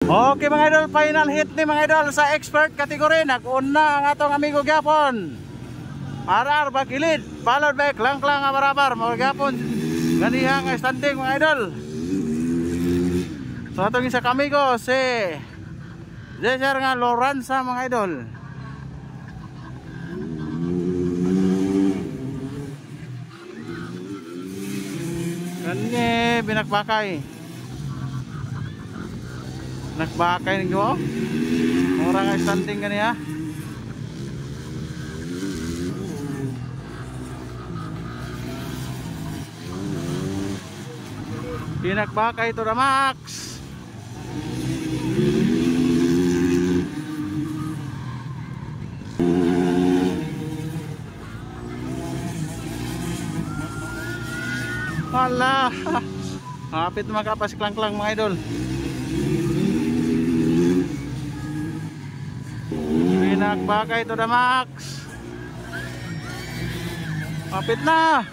Okay mga idol, final hit ni mga idol sa expert category. Nag-una ang atong amigo gyapon RR Bagilid, followed by Klangklang Abarabar. Mga gyapon ganihang standing mga idol. So atong isa kamigo si Cesar nga Loranza mga idol. Kanye binakbakay. Nakbakay nyo. Mura nga standing kaniya. Pinakbakay to the max. Hala. Hapit makapas Klangklang mga idol. Pinakbakay to the max. Hapit na.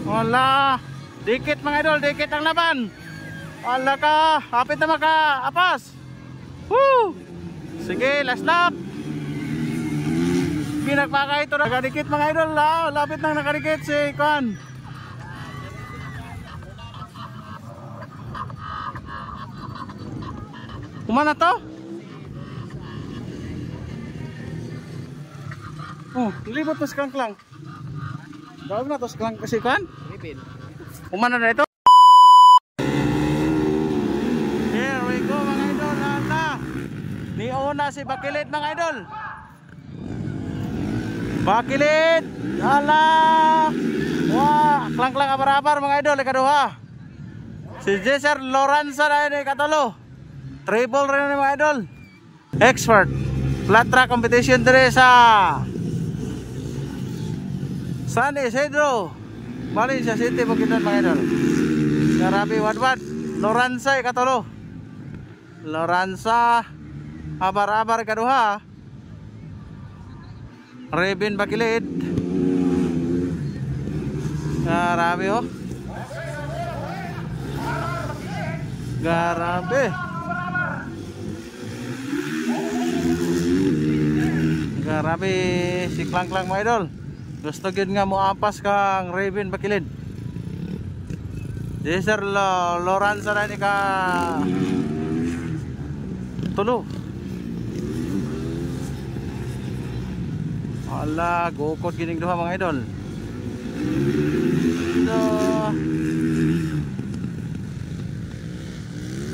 Wala. Dikit mga idol, dikit ang laban. Wala ka. Hapit na maka-apas. Woo! Sige, last lap. Pinakbakay to. Nakadikit mga idol. Lapit nang nakadikit si Kwan. Kumana to? Oh, libot na si Klangklang. Dawag na to si Klangklang kasi Kwan. Kumana na ito. Here we go mga idol. Hala. Niuna si Bakilid mga idol. Bakilid. Hala. Wah, Klangklang Abarabar mga idol. Ikaduha. Si Cesar Loranza na ini katulo. Triple rin mga idol. Expert flat track competition dire sa San Isidro, Valencia City, Bukidnon mga idol. Grabe wadwad. Loranza ikatulo. Loranza Abarabar kaduha. Rebin Bakilid. Grabe oh. Grabe. Grabe si Klangklang mga idol. Gusto gid nga mo apas kang Rebin Bakilid. Cesar Loranza na ni ka tulo. Ala, gukod gining duha mga idol. So,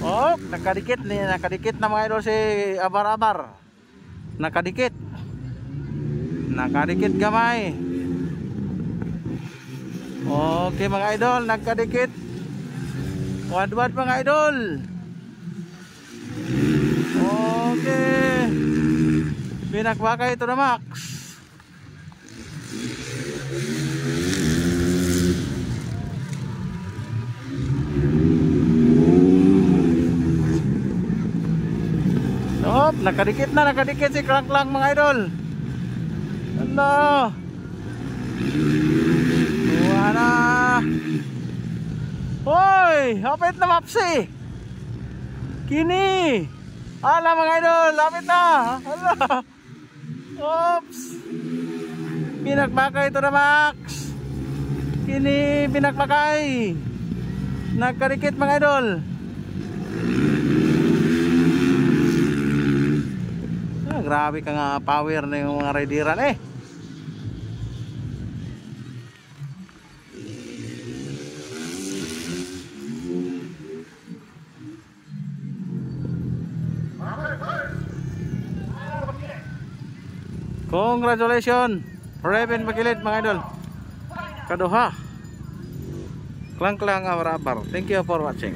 oh, nakadikit na mga idol si Abarabar. Nakadikit gamay. Okay mga idol, nakadikit. Wadwad mga idol. Okay. Pinakbakay ito na max. Stop, nakadikit si Klangklang mga idol. Hello. Wala. Hoy, hapit na mapsi. Kini. Ala mga idol, hapit na. Hala. Oops. Pinakbakay ito na max. Kini pinakbakay. Nagkarikit mga idol. Grabe ka nga power na yung mga rideran eh. Congratulations Rebin Bakilid mga idol. Kaduha Klangklang Abarabar. Thank you for watching.